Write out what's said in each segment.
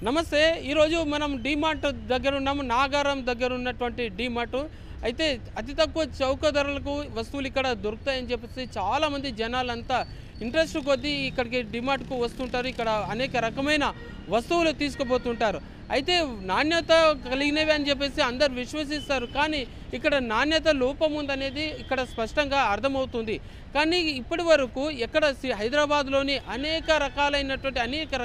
నమస్తే. ఈరోజు మనం డీమార్ట్ దగ్గర ఉన్నాము. నాగారం దగ్గర ఉన్నటువంటి డీమార్ట్. అయితే అతి తక్కువ చౌక ధరలకు వస్తువులు ఇక్కడ దొరుకుతాయని చెప్పేసి చాలామంది జనాలంతా ఇంట్రెస్ట్ కొద్దీ ఇక్కడికి డీమార్ట్కు వస్తుంటారు. ఇక్కడ అనేక రకమైన వస్తువులు తీసుకుపోతుంటారు. అయితే నాణ్యత కలిగినవి అని చెప్పేసి అందరు విశ్వసిస్తారు. కానీ ఇక్కడ నాణ్యత లోపం ఉందనేది ఇక్కడ స్పష్టంగా అర్థమవుతుంది. కానీ ఇప్పటి వరకు ఎక్కడ హైదరాబాద్లోని అనేక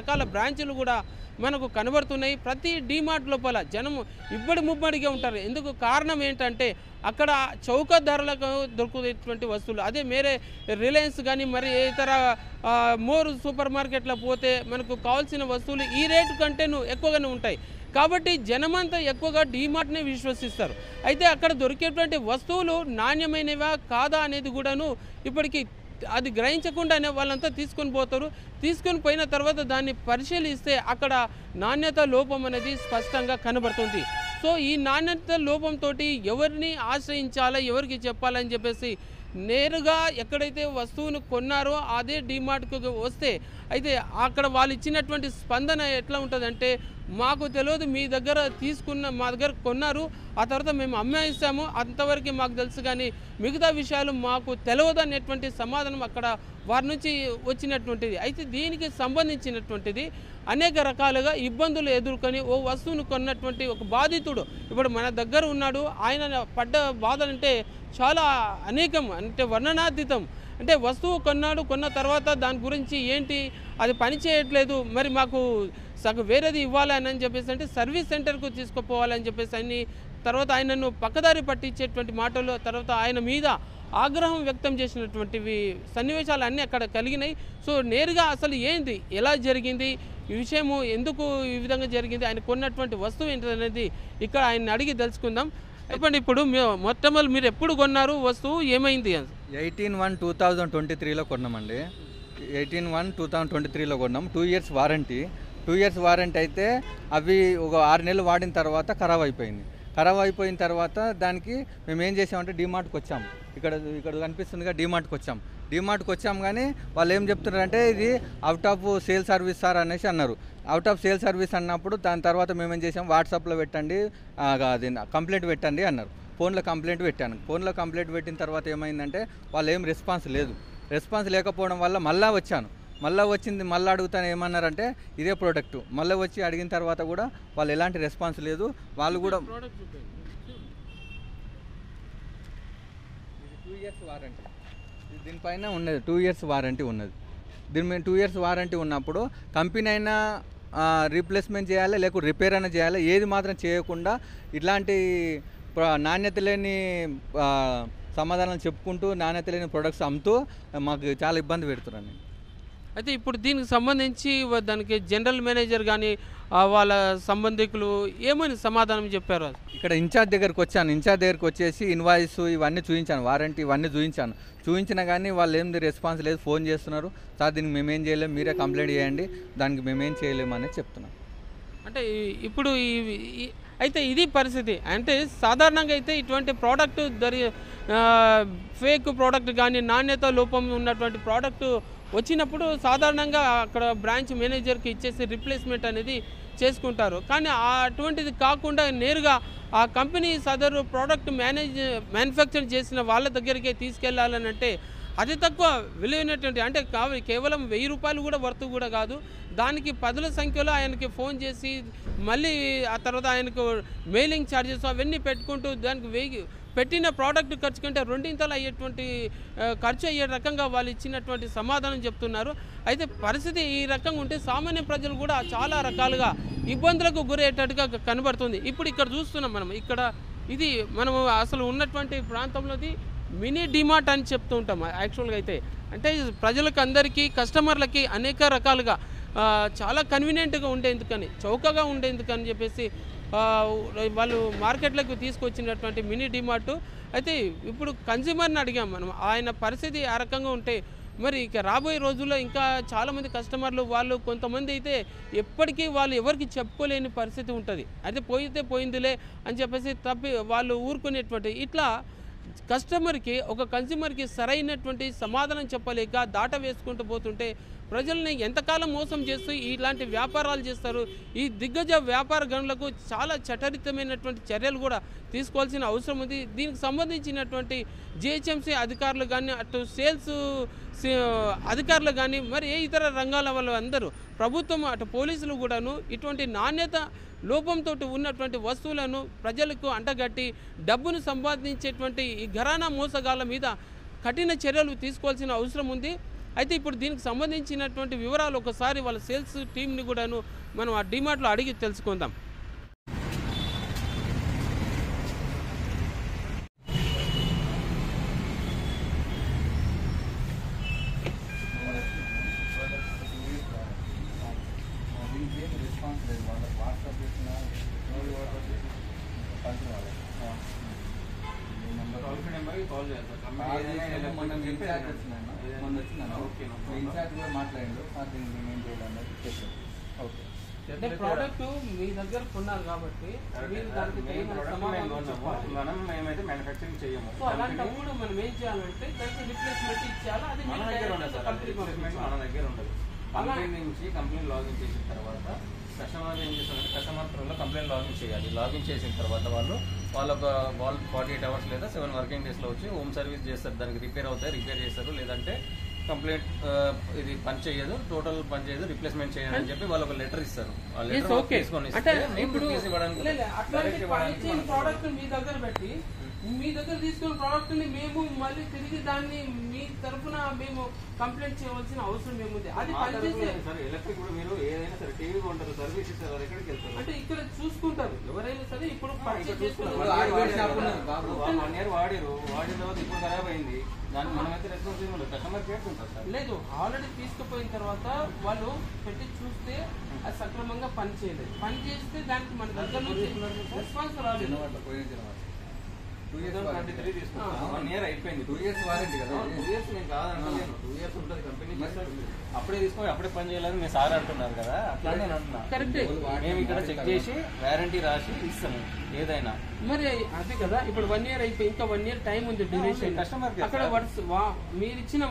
రకాల బ్రాంచులు కూడా మనకు కనబడుతున్నాయి. ప్రతి డీమార్ట్ లోపల జనం ఇబ్బడి ముబ్బడిగా ఉంటారు. ఎందుకు కారణం ఏంటంటే అక్కడ చౌక ధరలకు దొరుకునేటువంటి వస్తువులు, అదే మేరే రిలయన్స్ కానీ మరి ఇతర మోర్ సూపర్ మార్కెట్లో పోతే మనకు కావాల్సిన వస్తువులు ఈ రేటు కంటేను ఎక్కువగానే ఉంటాయి. కాబట్టి జనమంతా ఎక్కువగా డీమార్ట్నే విశ్వసిస్తారు. అయితే అక్కడ దొరికేటువంటి వస్తువులు నాణ్యమైనవా కాదా అనేది కూడాను ఇప్పటికీ అది గ్రహించకుండానే వాళ్ళంతా తీసుకొని పోతారు. తీసుకొని పోయిన తర్వాత దాన్ని పరిశీలిస్తే అక్కడ నాణ్యత లోపం అనేది స్పష్టంగా కనబడుతుంది. సో ఈ నాణ్యత లోపంతో ఎవరిని ఆశ్రయించాలా, ఎవరికి చెప్పాలని చెప్పేసి నేరుగా ఎక్కడైతే వస్తువును కొన్నారో అదే డీమార్ట్కు వస్తే అయితే అక్కడ వాళ్ళు ఇచ్చినటువంటి స్పందన ఎట్లా ఉంటుందంటే, మాకు తెలియదు, మీ దగ్గర మా దగ్గర కొన్నారు, ఆ తర్వాత మేము అమ్మేస్తాము, అంతవరకు మాకు తెలుసు, కానీ మిగతా విషయాలు మాకు తెలియదు అనేటువంటి సమాధానం అక్కడ వారి నుంచి వచ్చినటువంటిది. అయితే దీనికి సంబంధించినటువంటిది అనేక రకాలుగా ఇబ్బందులు ఎదుర్కొని ఓ వస్తువును కొన్నటువంటి ఒక బాధితుడు ఇప్పుడు మన దగ్గర ఉన్నాడు. ఆయన పడ్డ బాధలంటే చాలా అనేకం, అంటే వర్ణనాతీతం. అంటే వస్తువు కొన్న తర్వాత దాని గురించి ఏంటి, అది పని చేయట్లేదు, మరి మాకు వేరేది ఇవ్వాలని చెప్పేసి అంటే సర్వీస్ సెంటర్కు తీసుకుపోవాలని చెప్పేసి అని తర్వాత ఆయనను పక్కదారి పట్టించేటువంటి మాటలు, తర్వాత ఆయన మీద ఆగ్రహం వ్యక్తం చేసినటువంటివి సన్నివేశాలు అన్నీ అక్కడ కలిగినాయి. సో నేరుగా అసలు ఏంది, ఎలా జరిగింది, ఈ విషయము ఎందుకు ఈ విధంగా జరిగింది, ఆయన కొన్నటువంటి వస్తువు ఏంటనేది ఇక్కడ ఆయన అడిగి తెలుసుకుందాం. చెప్పండి, ఇప్పుడు మొట్టమొదటి మీరు ఎప్పుడు కొన్నారు వస్తువు, ఏమైంది? 18/1/2023లో కొన్నామండి. 18/1/2023లో కొన్నాం. 2 years వారంటీ. 2 years వారంటీ అయితే అవి ఒక 6 నెలలు వాడిన తర్వాత ఖరాబ్ అయిపోయిన తర్వాత దానికి మేము ఏం చేసామంటే డీమార్ట్కి వచ్చాం. ఇక్కడ కనిపిస్తుందిగా, డీమార్ట్కి వచ్చాం. కానీ వాళ్ళు ఏం చెప్తున్నారంటే ఇది out of sale service sir అనేసి అన్నారు. అవుట్ ఆఫ్ సేల్ సర్వీస్ అన్నప్పుడు దాని తర్వాత మేము ఏం చేసాం, వాట్సాప్లో పెట్టండి, అది కంప్లైంట్ పెట్టండి అన్నారు. ఫోన్లో కంప్లైంట్ పెట్టాను. ఫోన్లో కంప్లైంట్ పెట్టిన తర్వాత ఏమైందంటే వాళ్ళు ఏం రెస్పాన్స్ లేకపోవడం వల్ల మళ్ళీ మళ్ళీ అడుగుతాను ఏమన్నారంటే ఇదే ప్రోడక్ట్. మళ్ళీ వచ్చి అడిగిన తర్వాత కూడా వాళ్ళు ఎలాంటి రెస్పాన్స్ లేదు. వాళ్ళు కూడా 2 years వారంటీ దీనిపైన ఉన్నది. 2 years వారంటీ ఉన్నది. దీని మీద 2 years వారంటీ ఉన్నప్పుడు కంపెనీ అయినా రీప్లేస్మెంట్ చేయాలి, లేకపోతే రిపేర్ అయినా చేయాలి. ఏది మాత్రం చేయకుండా ఇట్లాంటి నాణ్యత లేని సమాధానాలు చెప్పుకుంటూ నాణ్యత లేని ప్రొడక్ట్స్ అమ్ముతూ మాకు చాలా ఇబ్బంది పెడుతున్నాను. అయితే ఇప్పుడు దీనికి సంబంధించి దానికి జనరల్ మేనేజర్ కానీ వాళ్ళ సంబంధికులు ఏమని సమాధానం చెప్పారు? ఇక్కడ ఇన్ఛార్జ్ దగ్గరికి వచ్చేసి ఇన్వాయిస్ ఇవన్నీ చూపించాను, వారంటీ ఇవన్నీ చూపించినా కానీ వాళ్ళు ఏంది రెస్పాన్స్ లేదు. ఫోన్ చేస్తున్నారు, సార్ దీనికి మేమేం చేయలేము, మీరే కంప్లైంట్ చేయండి, దానికి మేమేం చేయలేము అనేది చెప్తున్నాం. అంటే ఇప్పుడు అయితే ఇది పరిస్థితి. అంటే సాధారణంగా అయితే ఇటువంటి ప్రోడక్ట్ ఫేక్ ప్రోడక్ట్ కానీ నాణ్యత లోపం ఉన్నటువంటి ప్రోడక్ట్ వచ్చినప్పుడు సాధారణంగా అక్కడ బ్రాంచ్ మేనేజర్కి ఇచ్చేసి రిప్లేస్మెంట్ అనేది చేసుకుంటారు. కానీ అటువంటిది కాకుండా నేరుగా ఆ కంపెనీ సదరు ప్రోడక్ట్ మ్యానుఫ్యాక్చర్ చేసిన వాళ్ళ దగ్గరికే తీసుకెళ్లాలని అంటే అతి తక్కువ విలువైనటువంటి, అంటే కేవలం 1000 రూపాయలు కూడా వర్త్ కూడా కాదు, దానికి 10ల సంఖ్యలో ఆయనకి ఫోన్ చేసి మళ్ళీ ఆ తర్వాత ఆయనకు మెయిలింగ్ ఛార్జెస్ అవన్నీ పెట్టుకుంటూ దానికి పెట్టిన ప్రోడక్ట్ ఖర్చు కంటే 2 అయ్యేటువంటి ఖర్చు అయ్యే రకంగా వాళ్ళు ఇచ్చినటువంటి సమాధానం చెప్తున్నారు. అయితే పరిస్థితి ఈ రకంగా ఉంటే సామాన్య ప్రజలు కూడా చాలా రకాలుగా ఇబ్బందులకు గురయ్యేటట్టుగా కనబడుతుంది. ఇప్పుడు ఇక్కడ చూస్తున్నాం ఇది మనం అసలు ఉన్నటువంటి ప్రాంతంలోది మినీ డిమార్ట్ అని చెప్తూ ఉంటాం యాక్చువల్గా. అయితే అంటే ప్రజలకు అందరికీ కస్టమర్లకి అనేక రకాలుగా చాలా కన్వీనియంట్గా ఉండేందుకని, చౌకగా ఉండేందుకని చెప్పేసి వాళ్ళు మార్కెట్లోకి తీసుకొచ్చినటువంటి మినీ డిమార్ట్. అయితే ఇప్పుడు కన్జ్యూమర్ని అడిగాం మనం, ఆయన పరిస్థితి ఆ రకంగా ఉంటే మరి ఇక రాబోయే రోజుల్లో ఇంకా చాలామంది కస్టమర్లు వాళ్ళు కొంతమంది అయితే ఎప్పటికీ వాళ్ళు ఎవరికి చెప్పుకోలేని పరిస్థితి ఉంటుంది. అయితే పోయిందిలే అని చెప్పేసి వాళ్ళు ఊరుకునేటువంటి ఇట్లా కస్టమర్కి ఒక కన్స్యూమర్కి సరైనటువంటి సమాధానం చెప్పలేక దాట వేసుకుంటూ పోతుంటే ప్రజల్ని ఎంతకాలం మోసం చేస్తూ ఇలాంటి వ్యాపారాలు చేస్తారు. ఈ దిగ్గజ వ్యాపార గనులకు చాలా చట్టరితమైనటువంటి చర్యలు కూడా తీసుకోవాల్సిన అవసరం ఉంది. దీనికి సంబంధించినటువంటి జిహెచ్ఎంసీ అధికారులు కానీ, అటు సేల్స్ అధికారులు కానీ, మరి ఏ ఇతర రంగాల వాళ్ళు అందరూ, ప్రభుత్వం అటు పోలీసులు కూడాను ఇటువంటి నాణ్యత లోపంతో ఉన్నటువంటి వస్తువులను ప్రజలకు అంటగట్టి డబ్బును సంపాదించేటువంటి ఈ ఘరానా మోసగాళ్ళ మీద కఠిన చర్యలు తీసుకోవాల్సిన అవసరం ఉంది. అయితే ఇప్పుడు దీనికి సంబంధించినటువంటి వివరాలు ఒకసారి వాళ్ళ సేల్స్ టీంని కూడాను మనం ఆ డిమార్ట్లో అడిగి తెలుసుకుందాం. ప్రోడక్ట్ మీ దగ్గర కొన్నారు కాబట్టి మేమైతే మ్యానుఫ్యాక్చరింగ్ చేయము. అలాంటప్పుడు మనం ఏం చేయాలంటే దానికి రిప్లేస్మెంట్ ఇచ్చేయాలి. అది మన దగ్గర ఉండదు. కంపెనీ నుంచి కంప్లైంట్ లాగిన్ చేసిన తర్వాత కస్టమర్ ఏం చేస్తారంటే కస్టమర్ త్రూలో కంప్లైంట్ లాగిన్ చేయాలి. లాగిన్ చేసిన తర్వాత వాళ్ళు 48 hours లేదా 7 working daysలో వచ్చి హోమ్ సర్వీస్ చేస్తారు. దానికి రిపేర్ అవుతాయి, రిపేర్ చేస్తారు. లేదంటే కంప్లైంట్ ఇది పని చేయదు, టోటల్ పని చేయదు, రిప్లేస్మెంట్ చేయాలి అని చెప్పి వాళ్ళు ఒక లెటర్ ఇస్తారు. ఆ లెటర్ తీసుకొని ప్రోడక్ట్ మీ దగ్గర పెట్టి మీ దగ్గర తీసుకున్న ప్రోడక్ట్ ని మేము మళ్ళీ తిరిగి దాన్ని మీ తరఫున మేము కంప్లైంట్ చేయవలసిన అవసరం ఏముంది? అది పనిచేస్తే ఎలక్ట్రిక్ కూడా మీరు ఏదైనా సరే టీవీ కొంటారు, సర్వీస్ ఇస్తారు, ఎక్కడికి వెళ్తారు అంటే ఇక్కడ చూసుకుంటారు ఎవరైనా సరే. ఇప్పుడు 1 year వాడిన తర్వాత ఇప్పుడు ఖరాబ్ అయింది, దానికి మనమైతే రెస్పాన్సిబుల్ కస్టమర్ కేర్ ఉంటుంది సార్. లేదు, ఆల్రెడీ తీసుకుపోయిన తర్వాత వాళ్ళు పెట్టి చూస్తే అది సక్రమంగా పని చేయలేదు. పని చేస్తే దానికి మన దగ్గర నుంచి రెస్పాన్స్ రాలేదు. 2023 తీసుకున్నాం. 1 year అయిపోయింది. 2 years వారంటీ కదా. 2 years నేను కాదంటున్నాను. 2 years ఉంటుంది కంపెనీ. అప్పుడే తీసుకొని అప్పుడే పని చేయాలని మీరు సార్ అంటున్నారు కదా, అట్లానే నేను అంటున్నా. కరెక్టే, మేము ఇక్కడ చెక్ చేసి వారంటీ రాసి ఇస్తాము ఏదైనా. మరి అదే కదా, ఇప్పుడు 1 year అయిపోయి ఇంకా 1 year టైం ఉంది డ్యూరేషన్. కస్టమర్ అక్కడ మీరు ఇచ్చిన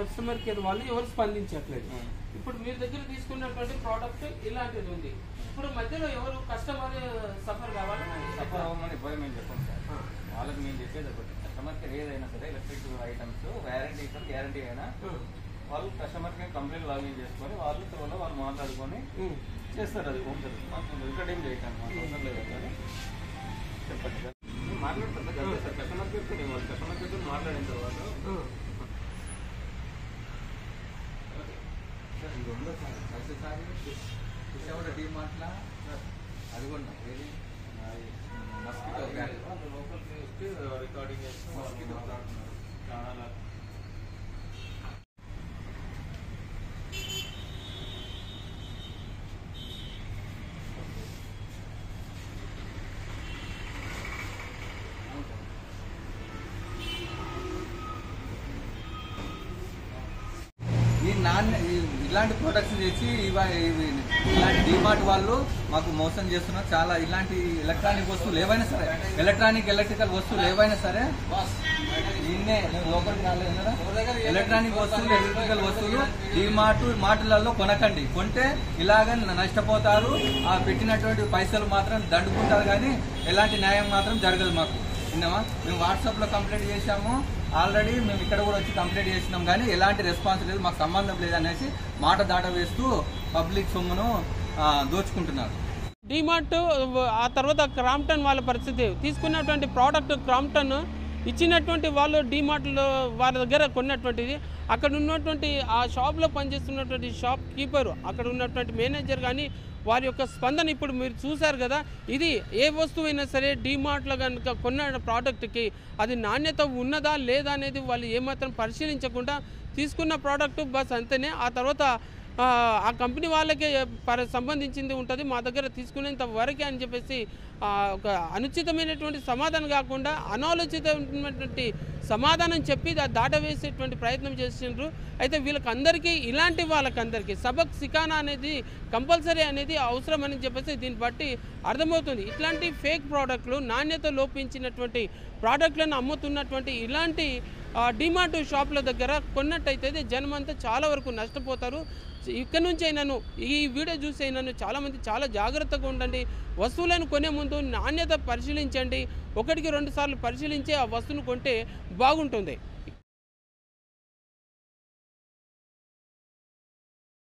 కస్టమర్ కేర్ వాళ్ళు ఎవరు స్పందించట్లేదు. ఇప్పుడు మీరు దగ్గర తీసుకున్నటువంటి ప్రోడక్ట్ ఇలాంటిది ఉంది. ఇప్పుడు మధ్యలో ఎవరు కస్టమర్ సఫర్ కావాలి? సఫర్ అవ్వమని ఇబ్బంది మేము చెప్పాం సార్. వాళ్ళకి మేము చెప్పేది ఒకటి, కస్టమర్ కేర్ ఏదైనా సరే ఎలక్ట్రిక్ ఐటమ్స్ వారంటీ ఇస్తారు, గ్యారంటీ అయినా వాళ్ళు కస్టమర్ కేర్ కంప్లైంట్ లాగిన్ చేసుకొని వాళ్ళు త్రోలో వాళ్ళు మాట్లాడుకొని చేస్తారు. అది హోమ్ సర్వీస్ ఇక్కడ ఏం చేయకండి, మాకు అవసరం లేదు కానీ చెప్పండి సార్. మాట్లాడతారు సార్ కస్టమర్ కేర్తో. వాళ్ళు కస్టమర్ కేర్తో మాట్లాడిన తర్వాత డిమార్ట్లా అది కూడా మస్కిటో రికార్డింగ్ చేస్తాం. ఇలాంటి ప్రొడక్ట్స్ చేసి ఇలాంటి డిమార్ట్ వాళ్ళు మాకు మోసం చేస్తున్నారు. చాలా ఇలాంటి ఎలక్ట్రానిక్ వస్తువులు ఏవైనా సరే, ఎలక్ట్రికల్ వస్తువులు ఏవైనా సరే దీన్నే లోపలికి రాలేదు కదా. ఎలక్ట్రానిక్ వస్తువులు, ఎలక్ట్రికల్ వస్తువులు డిమార్ట్లలో కొనకండి. కొంటే ఇలాగ నష్టపోతారు. ఆ పెట్టినటువంటి పైసలు మాత్రం దండుకుంటారు, కానీ ఎలాంటి న్యాయం మాత్రం జరగదు మాకు. విన్నామా? మేము వాట్సాప్లో కంప్లైంట్ చేశాము ఆల్రెడీ. మేము ఇక్కడ కూడా వచ్చి కంప్లైంట్ చేసినాం, కానీ ఎలాంటి రెస్పాన్స్ లేదు, మాకు సంబంధం లేదనేసి మాట దాట వేస్తూ పబ్లిక్ సొమ్మును దోచుకుంటున్నారు. డిమార్ట్ ఆ తర్వాత క్రాంప్టన్ వాళ్ళ పరిస్థితి, తీసుకున్నటువంటి ప్రోడక్ట్ క్రాంప్టన్ ఇచ్చినటువంటి వాళ్ళు డిమార్ట్లో వాళ్ళ దగ్గర కొన్నటువంటిది, అక్కడ ఉన్నటువంటి ఆ షాప్లో పనిచేస్తున్నటువంటి షాప్ కీపరు, అక్కడ ఉన్నటువంటి మేనేజర్ కానీ వారి యొక్క స్పందన ఇప్పుడు మీరు చూశారు కదా. ఇది ఏ వస్తువైనా సరే డిమార్ట్లో కనుక కొన్న ప్రోడక్ట్కి అది నాణ్యత ఉన్నదా లేదా అనేది వాళ్ళు ఏమాత్రం పరిశీలించకుండా తీసుకున్న ప్రోడక్ట్ బస్ అంతేనే. ఆ తర్వాత ఆ కంపెనీ వాళ్ళకే సంబంధించింది ఉంటుంది, మా దగ్గర తీసుకునేంత వరకే అని చెప్పేసి ఒక అనుచితమైనటువంటి సమాధానం కాకుండా అనాలోచితమైనటువంటి సమాధానం చెప్పి దాటవేసేటువంటి ప్రయత్నం చేసిండ్రు. అయితే వీళ్ళకందరికీ ఇలాంటి వాళ్ళకందరికీ సబక్ సికానా అనేది కంపల్సరీ అనేది అవసరం అని చెప్పేసి దీన్ని బట్టి అర్థమవుతుంది. ఇట్లాంటి ఫేక్ ప్రోడక్ట్లు, నాణ్యత లోపించినటువంటి ప్రోడక్ట్లను అమ్ముతున్నటువంటి ఇలాంటి డిమార్ట్ షాపుల దగ్గర కొన్నట్టయితే జనం అంతా చాలా వరకు నష్టపోతారు. ఇక్కడ నుంచి అయినాను ఈ వీడియో చూసి అయినాను చాలామంది చాలా జాగ్రత్తగా ఉండండి. వస్తువులను కొనే ముందు నాణ్యత పరిశీలించండి. 1కి 2 సార్లు పరిశీలించి ఆ వస్తువును కొంటే బాగుంటుంది.